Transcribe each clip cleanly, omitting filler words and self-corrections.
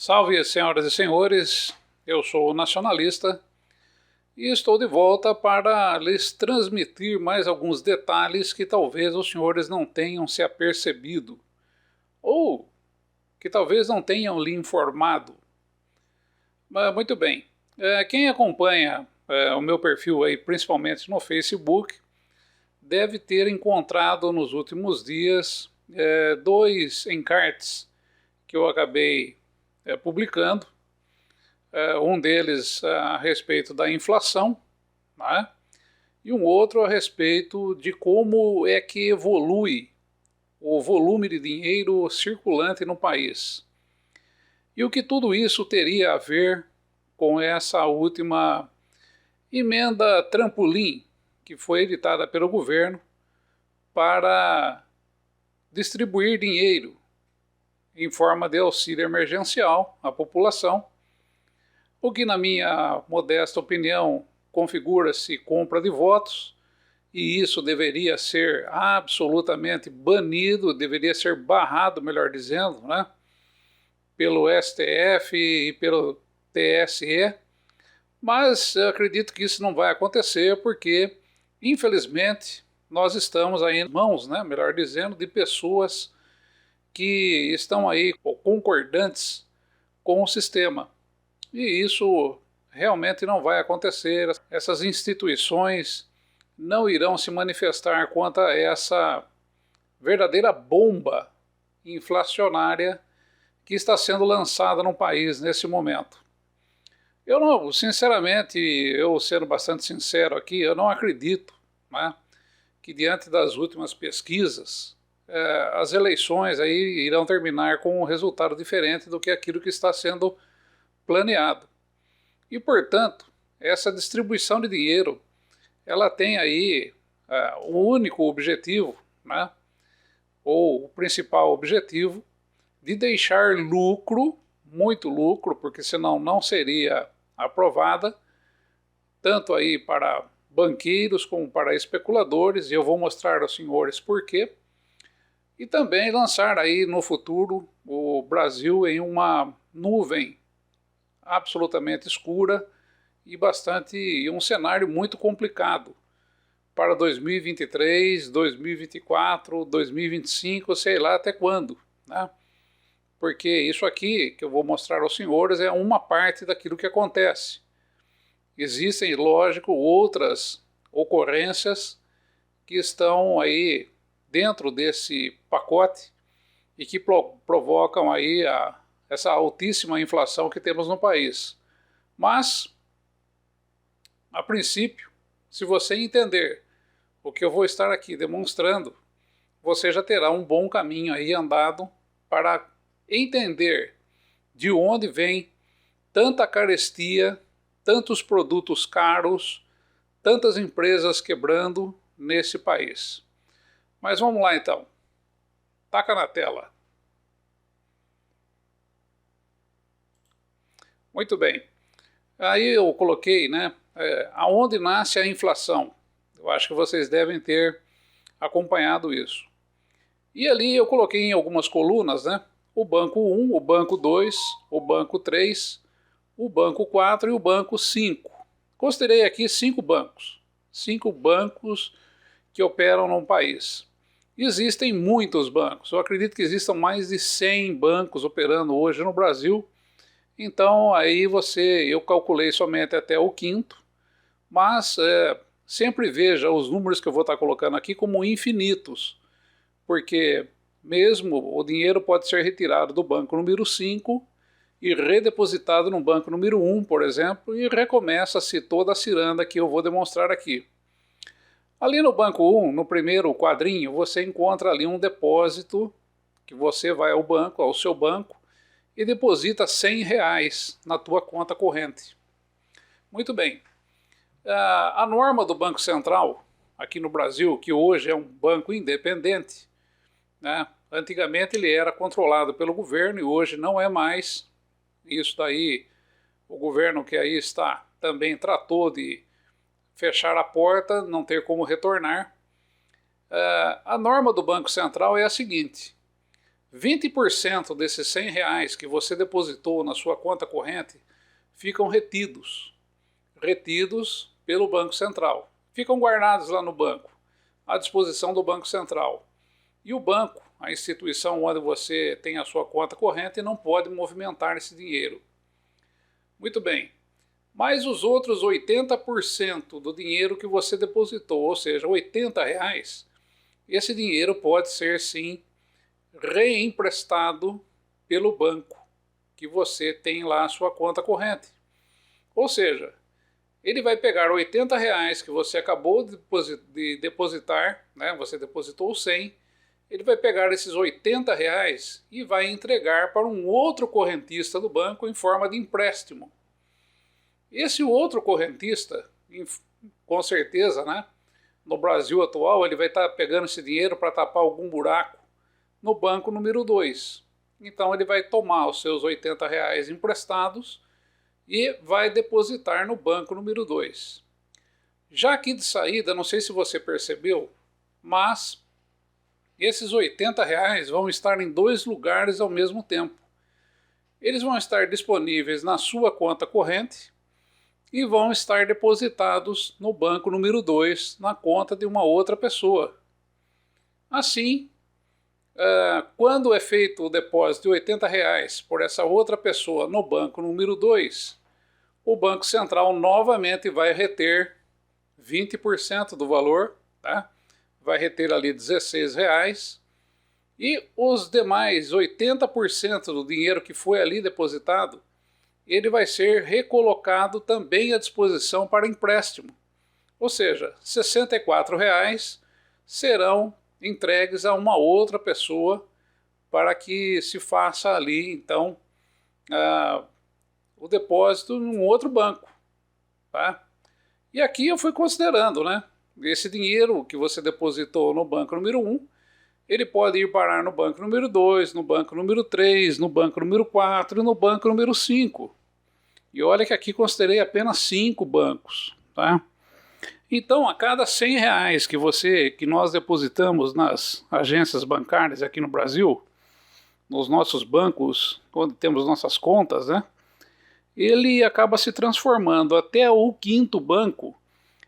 Salve, senhoras e senhores, eu sou o Nacionalista e estou de volta para lhes transmitir mais alguns detalhes que talvez os senhores não tenham se apercebido ou que talvez não tenham lhe informado. Mas, muito bem, quem acompanha o meu perfil aí, principalmente no Facebook, deve ter encontrado nos últimos dias dois encartes que eu acabei publicando, um deles a respeito da inflação, né? E um outro a respeito de como é que evolui o volume de dinheiro circulante no país. E o que tudo isso teria a ver com essa última emenda trampolim que foi editada pelo governo para distribuir dinheiro em forma de auxílio emergencial à população, o que, na minha modesta opinião, configura-se compra de votos, e isso deveria ser absolutamente banido, deveria ser barrado, melhor dizendo, né, pelo STF e pelo TSE, mas eu acredito que isso não vai acontecer porque, infelizmente, nós estamos aí em mãos, né, melhor dizendo, de pessoas que estão aí concordantes com o sistema. E isso realmente não vai acontecer. Essas instituições não irão se manifestar contra essa verdadeira bomba inflacionária que está sendo lançada no país nesse momento. Eu não, sinceramente, eu sendo bastante sincero aqui, eu não acredito, né, que diante das últimas pesquisas, as eleições aí irão terminar com um resultado diferente do que aquilo que está sendo planeado. E, portanto, essa distribuição de dinheiro, ela tem aí o único objetivo, né, ou o principal objetivo, de deixar lucro, muito lucro, porque senão não seria aprovada, tanto aí para banqueiros como para especuladores, e eu vou mostrar aos senhores por quê, e também lançar aí no futuro o Brasil em uma nuvem absolutamente escura e um cenário muito complicado para 2023, 2024, 2025, sei lá até quando, né? Porque isso aqui que eu vou mostrar aos senhores é uma parte daquilo que acontece. Existem, lógico, outras ocorrências que estão aí dentro desse pacote e que provocam aí essa altíssima inflação que temos no país. Mas, a princípio, se você entender o que eu vou estar aqui demonstrando, você já terá um bom caminho aí andado para entender de onde vem tanta carestia, tantos produtos caros, tantas empresas quebrando nesse país. Mas vamos lá então. Taca na tela. Muito bem. Aí eu coloquei, né, aonde nasce a inflação. Eu acho que vocês devem ter acompanhado isso. E ali eu coloquei em algumas colunas, né, o banco 1, o banco 2, o banco 3, o banco 4 e o banco 5. Considerei aqui 5 bancos. 5 bancos que operam no país. Existem muitos bancos. Eu acredito que existam mais de 100 bancos operando hoje no Brasil. Então, aí eu calculei somente até o quinto, mas sempre veja os números que eu vou estar colocando aqui como infinitos, porque mesmo o dinheiro pode ser retirado do banco número 5 e redepositado no banco número 1, por exemplo, e recomeça-se toda a ciranda que eu vou demonstrar aqui. Ali no banco 1, no primeiro quadrinho, você encontra ali um depósito que você vai ao seu banco, e deposita R$100 na tua conta corrente. Muito bem. A norma do Banco Central, aqui no Brasil, que hoje é um banco independente, né, antigamente ele era controlado pelo governo e hoje não é mais. Isso daí, o governo que aí está também tratou de fechar a porta, não ter como retornar. A norma do Banco Central é a seguinte: 20% desses R$ 100 que você depositou na sua conta corrente ficam retidos pelo Banco Central. Ficam guardados lá no banco, à disposição do Banco Central. E o banco, a instituição onde você tem a sua conta corrente, não pode movimentar esse dinheiro. Muito bem. Mas os outros 80% do dinheiro que você depositou, ou seja, R$ 80, esse dinheiro pode ser sim reemprestado pelo banco que você tem lá a sua conta corrente. Ou seja, ele vai pegar R$ 80 que você acabou de depositar, né? Você depositou 100, ele vai pegar esses R$ 80 e vai entregar para um outro correntista do banco em forma de empréstimo. Esse outro correntista, com certeza, né, no Brasil atual, ele vai estar pegando esse dinheiro para tapar algum buraco no banco número 2. Então ele vai tomar os seus R$ 80 emprestados e vai depositar no banco número 2. Já aqui de saída, não sei se você percebeu, mas esses R$ 80 vão estar em 2 lugares ao mesmo tempo. Eles vão estar disponíveis na sua conta corrente e vão estar depositados no banco número 2, na conta de uma outra pessoa. Assim, quando é feito o depósito de R$ 80 por essa outra pessoa no banco número 2, o Banco Central novamente vai reter 20% do valor, tá? Vai reter ali R$ 16, e os demais 80% do dinheiro que foi ali depositado, ele vai ser recolocado também à disposição para empréstimo. Ou seja, R$ 64 serão entregues a uma outra pessoa para que se faça ali, então, o depósito em um outro banco. Tá? E aqui eu fui considerando, né? Esse dinheiro que você depositou no banco número 1, ele pode ir parar no banco número 2, no banco número 3, no banco número 4 e no banco número 5. E olha que aqui considerei apenas 5 bancos. Tá? Então, a cada R$ 100 que nós depositamos nas agências bancárias aqui no Brasil, nos nossos bancos, onde temos nossas contas, né, ele acaba se transformando até o 5º banco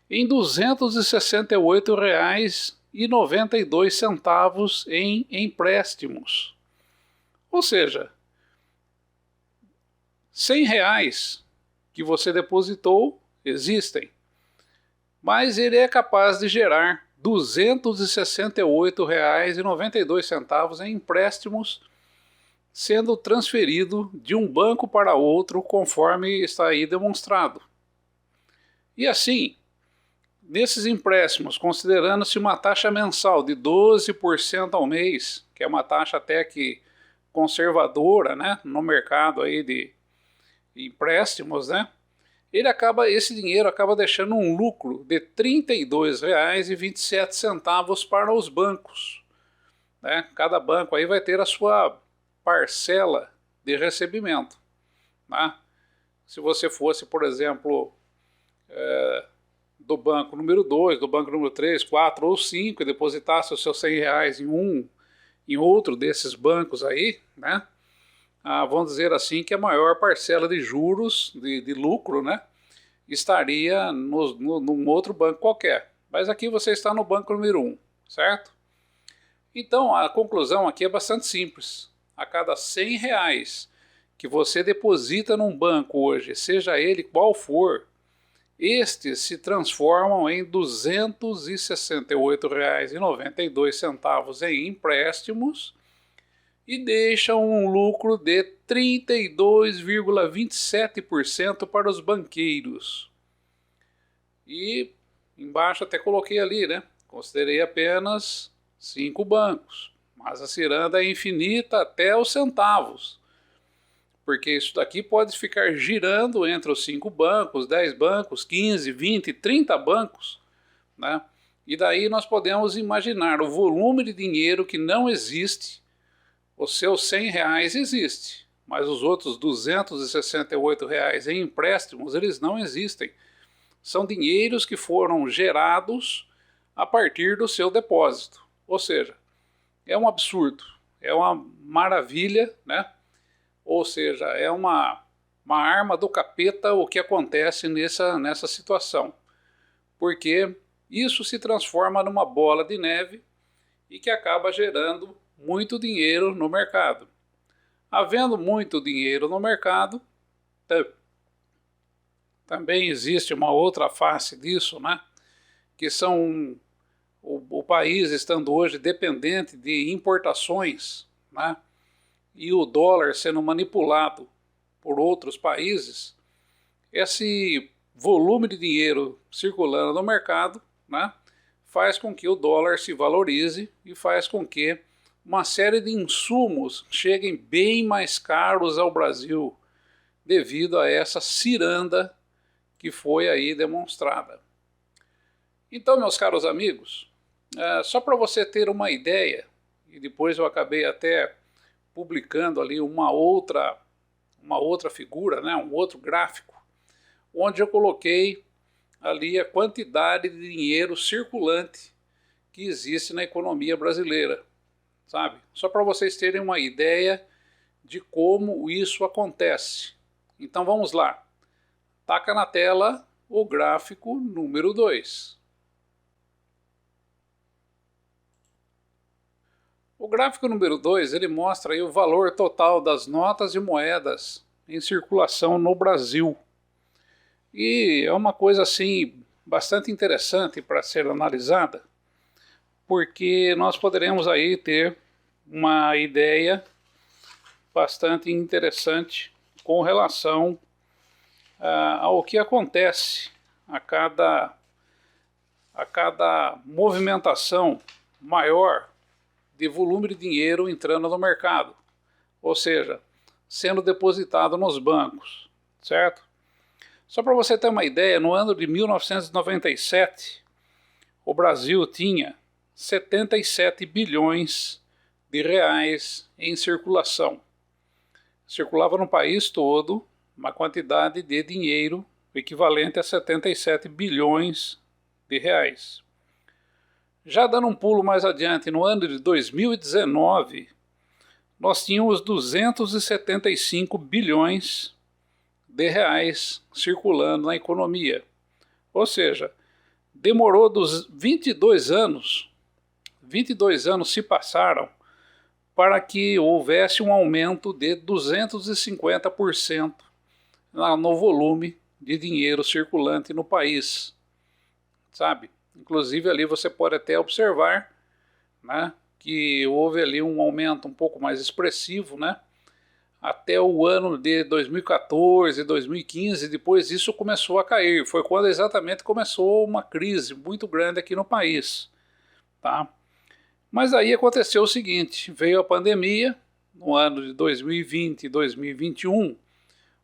em R$ 268,92 em empréstimos. Ou seja, R$ 100 que você depositou existem, mas ele é capaz de gerar R$ 268,92 em empréstimos, sendo transferido de um banco para outro, conforme está aí demonstrado. E assim, nesses empréstimos, considerando-se uma taxa mensal de 12% ao mês, que é uma taxa até que conservadora, né, no mercado aí de empréstimos, né, esse dinheiro acaba deixando um lucro de R$ 32,27 para os bancos. Né? Cada banco aí vai ter a sua parcela de recebimento. Né? Se você fosse, por exemplo, do banco número 2, do banco número 3, 4 ou 5 e depositasse os seus R$ 100 em outro desses bancos aí, né? Vamos dizer assim, que a maior parcela de juros, de lucro, né, estaria num outro banco qualquer. Mas aqui você está no banco número 1, certo? Então, a conclusão aqui é bastante simples. A cada R$ 100 que você deposita num banco hoje, seja ele qual for, estes se transformam em R$ 268,92 em empréstimos, e deixam um lucro de 32,27% para os banqueiros. E embaixo até coloquei ali, né? Considerei apenas 5 bancos, mas a ciranda é infinita até os centavos, porque isso daqui pode ficar girando entre os 5 bancos, 10 bancos, 15, 20, 30 bancos, né? E daí nós podemos imaginar o volume de dinheiro que não existe. Os seus R$ 100 existe, mas os outros R$ 268 em empréstimos, eles não existem. São dinheiros que foram gerados a partir do seu depósito. Ou seja, é um absurdo. é uma maravilha, né? Ou seja, é uma arma do capeta o que acontece nessa situação. Porque isso se transforma numa bola de neve e que acaba gerando muito dinheiro no mercado. Havendo muito dinheiro no mercado, também existe uma outra face disso, né? Que são o país estando hoje dependente de importações, né? E o dólar sendo manipulado por outros países, esse volume de dinheiro circulando no mercado, né, faz com que o dólar se valorize e faz com que uma série de insumos cheguem bem mais caros ao Brasil devido a essa ciranda que foi aí demonstrada. Então, meus caros amigos, só para você ter uma ideia, e depois eu acabei até publicando ali uma outra figura, né, um outro gráfico, onde eu coloquei ali a quantidade de dinheiro circulante que existe na economia brasileira, sabe? Só para vocês terem uma ideia de como isso acontece. Então vamos lá. Taca na tela o gráfico número 2. O gráfico número 2, ele mostra aí o valor total das notas e moedas em circulação no Brasil. E é uma coisa assim bastante interessante para ser analisada, porque nós poderemos aí ter uma ideia bastante interessante com relação ao que acontece a cada movimentação maior de volume de dinheiro entrando no mercado, ou seja, sendo depositado nos bancos, certo? Só para você ter uma ideia, no ano de 1997, o Brasil tinha 77 bilhões de reais em circulação. Circulava no país todo uma quantidade de dinheiro equivalente a 77 bilhões de reais. Já dando um pulo mais adiante, no ano de 2019, nós tínhamos 275 bilhões de reais circulando na economia. Ou seja, demorou dos 22 anos se passaram para que houvesse um aumento de 250% no volume de dinheiro circulante no país, sabe? Inclusive ali você pode até observar, né, que houve ali um aumento um pouco mais expressivo, né, até o ano de 2014, 2015, depois isso começou a cair. Foi quando exatamente começou uma crise muito grande aqui no país, tá? Mas aí aconteceu o seguinte, veio a pandemia, no ano de 2020 e 2021,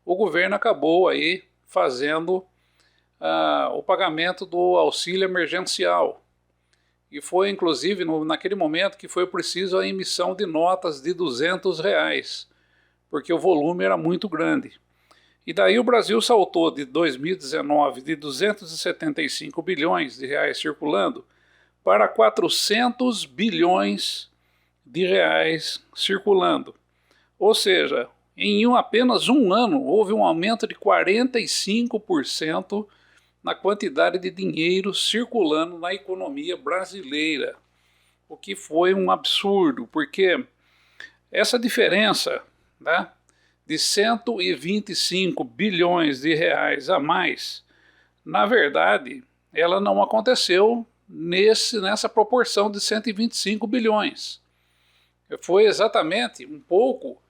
o governo acabou aí fazendo o pagamento do auxílio emergencial. E foi inclusive naquele momento que foi preciso a emissão de notas de R$ 200, porque o volume era muito grande. E daí o Brasil saltou de 2019 de 275 bilhões de reais circulando para 400 bilhões de reais circulando. Ou seja, em apenas um ano houve um aumento de 45% na quantidade de dinheiro circulando na economia brasileira, o que foi um absurdo, porque essa diferença, né, de 125 bilhões de reais a mais, na verdade, ela não aconteceu nessa proporção de 125 bilhões. Foi exatamente um pouco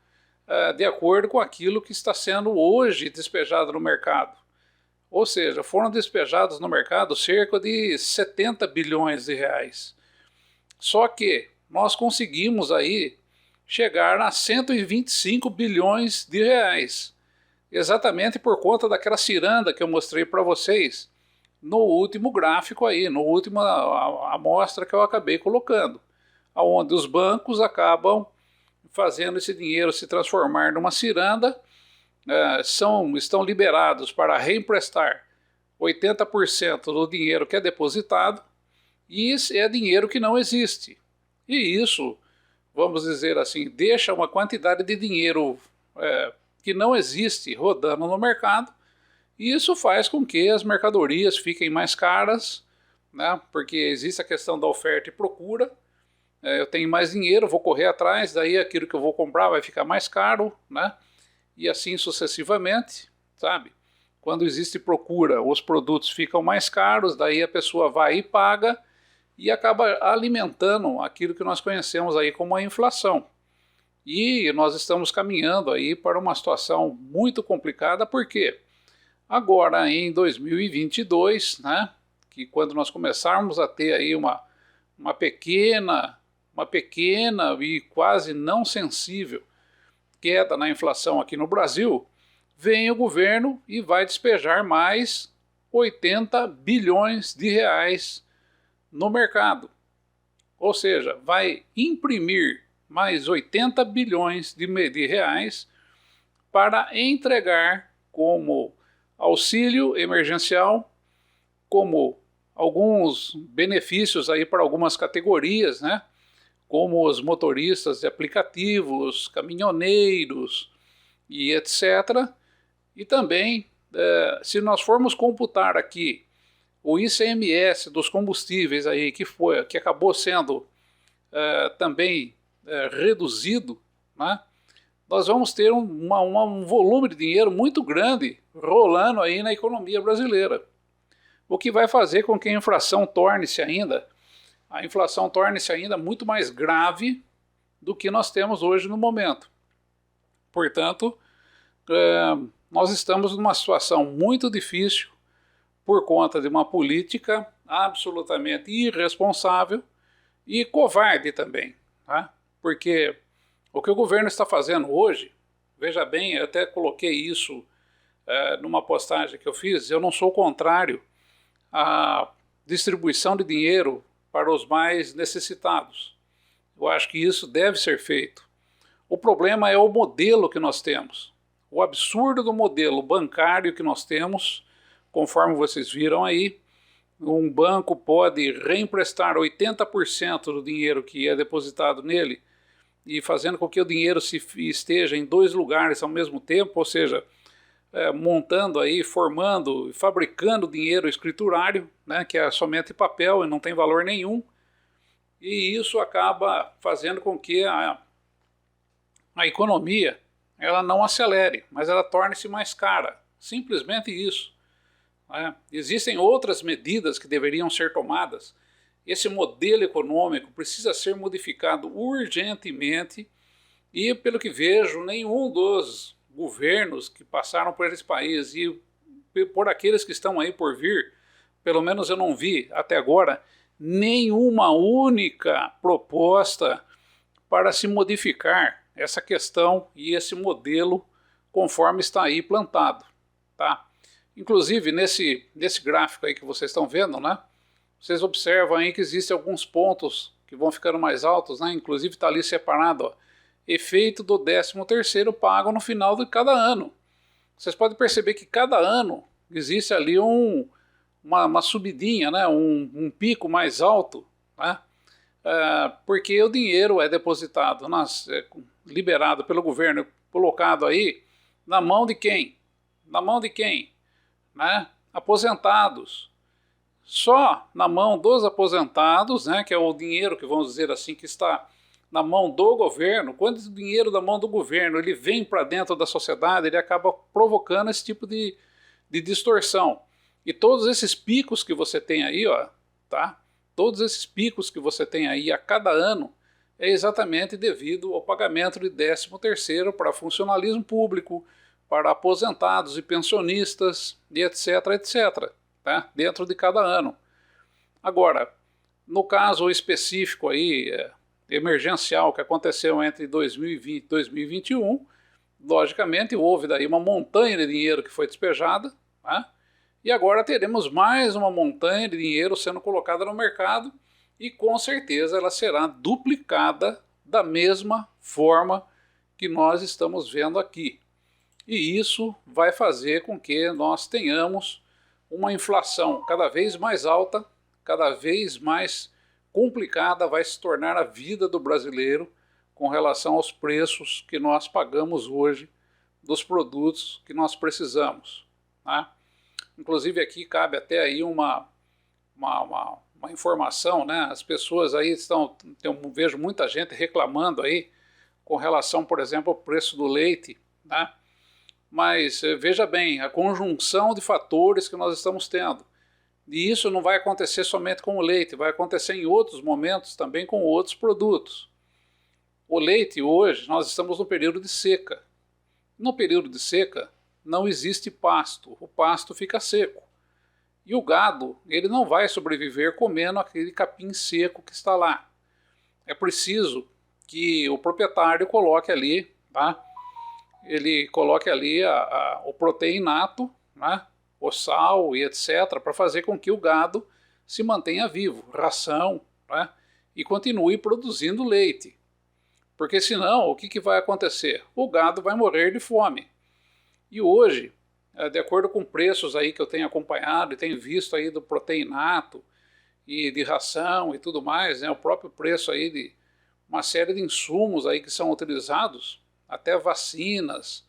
de acordo com aquilo que está sendo hoje despejado no mercado. Ou seja, foram despejados no mercado cerca de 70 bilhões de reais. Só que nós conseguimos aí chegar a 125 bilhões de reais, exatamente por conta daquela ciranda que eu mostrei para vocês no último gráfico aí, no último amostra que eu acabei colocando, onde os bancos acabam fazendo esse dinheiro se transformar numa ciranda, estão liberados para reemprestar 80% do dinheiro que é depositado, e isso é dinheiro que não existe. E isso vamos dizer assim, deixa uma quantidade de dinheiro que não existe rodando no mercado, e isso faz com que as mercadorias fiquem mais caras, né? Porque existe a questão da oferta e procura. Eu tenho mais dinheiro, vou correr atrás, daí aquilo que eu vou comprar vai ficar mais caro, né? E assim sucessivamente, sabe? Quando existe procura, os produtos ficam mais caros, daí a pessoa vai e paga e acaba alimentando aquilo que nós conhecemos aí como a inflação. E nós estamos caminhando aí para uma situação muito complicada, porque agora em 2022, né, que quando nós começarmos a ter aí uma pequena e quase não sensível queda na inflação aqui no Brasil, vem o governo e vai despejar mais 80 bilhões de reais no mercado. Ou seja, vai imprimir mais 80 bilhões de reais para entregar como auxílio emergencial, como alguns benefícios aí para algumas categorias, né? Como os motoristas de aplicativos, caminhoneiros e etc. E também, se nós formos computar aqui o ICMS dos combustíveis aí, que acabou sendo também reduzido, né? Nós vamos ter um volume de dinheiro muito grande rolando aí na economia brasileira. O que vai fazer com que a inflação torne-se ainda muito mais grave do que nós temos hoje no momento. Portanto, nós estamos numa situação muito difícil por conta de uma política absolutamente irresponsável e covarde também, tá? Porque o que o governo está fazendo hoje, veja bem, eu até coloquei isso numa postagem que eu fiz, eu não sou contrário à distribuição de dinheiro para os mais necessitados. Eu acho que isso deve ser feito. O problema é o modelo que nós temos. O absurdo do modelo bancário que nós temos, conforme vocês viram aí, um banco pode reemprestar 80% do dinheiro que é depositado nele e fazendo com que o dinheiro esteja em dois lugares ao mesmo tempo, ou seja, montando aí, formando, fabricando dinheiro escriturário, né, que é somente papel e não tem valor nenhum, e isso acaba fazendo com que a economia ela não acelere, mas ela torne-se mais cara, simplesmente isso. Existem outras medidas que deveriam ser tomadas. Esse modelo econômico precisa ser modificado urgentemente e, pelo que vejo, nenhum dos governos que passaram por esse país e por aqueles que estão aí por vir, pelo menos eu não vi até agora, nenhuma única proposta para se modificar essa questão e esse modelo conforme está aí plantado, tá? Inclusive, nesse gráfico aí que vocês estão vendo, né? Vocês observam aí que existem alguns pontos que vão ficando mais altos, né? Inclusive está ali separado, ó, efeito do 13º pago no final de cada ano. Vocês podem perceber que cada ano existe ali uma subidinha, né? um pico mais alto, né? Porque o dinheiro é depositado, liberado pelo governo, colocado aí na mão de quem? Na mão de quem? Né? Aposentados. Só na mão dos aposentados, né, que é o dinheiro que vamos dizer assim que está na mão do governo. Quando o dinheiro da mão do governo ele vem para dentro da sociedade, ele acaba provocando esse tipo de distorção. E todos esses picos que você tem aí, ó, tá? Todos esses picos que você tem aí a cada ano é exatamente devido ao pagamento de 13º para funcionalismo público, para aposentados e pensionistas, e etc, etc. Tá? Dentro de cada ano. Agora, no caso específico aí, emergencial que aconteceu entre 2020 e 2021, logicamente houve daí uma montanha de dinheiro que foi despejada, tá? E agora teremos mais uma montanha de dinheiro sendo colocada no mercado e com certeza ela será duplicada da mesma forma que nós estamos vendo aqui. E isso vai fazer com que nós tenhamos uma inflação cada vez mais alta, cada vez mais complicada vai se tornar a vida do brasileiro, com relação aos preços que nós pagamos hoje dos produtos que nós precisamos, né? Inclusive aqui cabe até aí uma informação, né? As pessoas aí eu vejo muita gente reclamando aí com relação, por exemplo, ao preço do leite, né? Mas veja bem, a conjunção de fatores que nós estamos tendo. E isso não vai acontecer somente com o leite, vai acontecer em outros momentos também com outros produtos. O leite hoje, nós estamos no período de seca. No período de seca não existe pasto, o pasto fica seco. E o gado, ele não vai sobreviver comendo aquele capim seco que está lá. É preciso que o proprietário coloque ali, tá? Ele coloque ali o proteinato, né? O sal e etc., para fazer com que o gado se mantenha vivo, ração, né? E continue produzindo leite. Porque senão, o que vai acontecer? O gado vai morrer de fome. E hoje, de acordo com preços aí que eu tenho acompanhado e tenho visto aí do proteinato e de ração e tudo mais, né, o próprio preço aí de uma série de insumos aí que são utilizados, até vacinas,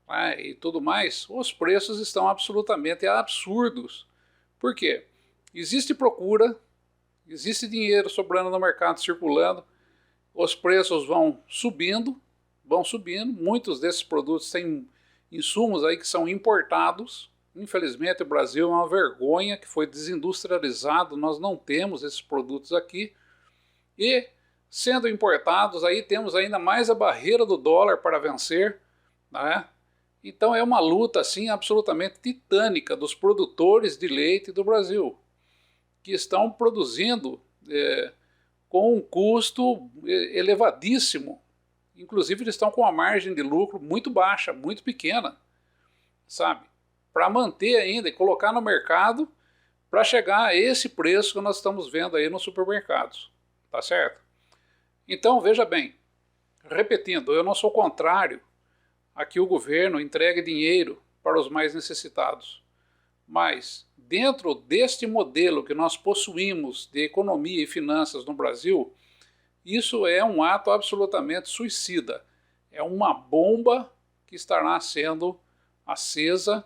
né, e tudo mais, os preços estão absolutamente absurdos. Por quê? Existe procura, existe dinheiro sobrando no mercado circulando, os preços vão subindo, muitos desses produtos têm insumos aí que são importados. Infelizmente o Brasil é uma vergonha que foi desindustrializado, nós não temos esses produtos aqui. E sendo importados aí temos ainda mais a barreira do dólar para vencer, né? Então é uma luta assim absolutamente titânica dos produtores de leite do Brasil, que estão produzindo com um custo elevadíssimo. Inclusive eles estão com uma margem de lucro muito baixa, muito pequena, sabe? Para manter ainda e colocar no mercado para chegar a esse preço que nós estamos vendo aí nos supermercados, tá certo? Então veja bem, repetindo, eu não sou contrário a que o governo entregue dinheiro para os mais necessitados, mas dentro deste modelo que nós possuímos de economia e finanças no Brasil, isso é um ato absolutamente suicida. É uma bomba que estará sendo acesa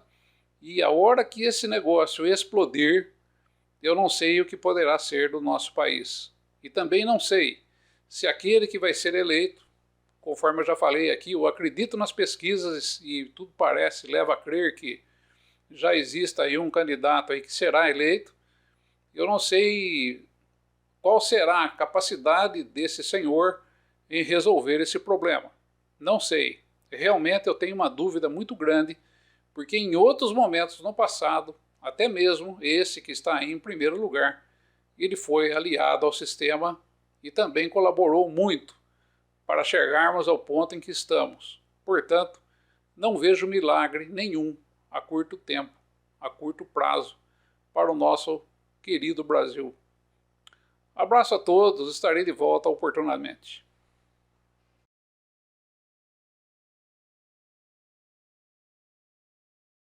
e a hora que esse negócio explodir, eu não sei o que poderá ser do nosso país. E também não sei se aquele que vai ser eleito, conforme eu já falei aqui, eu acredito nas pesquisas e tudo parece, leva a crer que já exista aí um candidato aí que será eleito. Eu não sei qual será a capacidade desse senhor em resolver esse problema. Não sei. Realmente eu tenho uma dúvida muito grande, porque em outros momentos no passado, até mesmo esse que está aí em primeiro lugar, ele foi aliado ao sistema e também colaborou muito para chegarmos ao ponto em que estamos. Portanto, não vejo milagre nenhum a curto tempo, a curto prazo, para o nosso querido Brasil. Abraço a todos, estarei de volta oportunamente.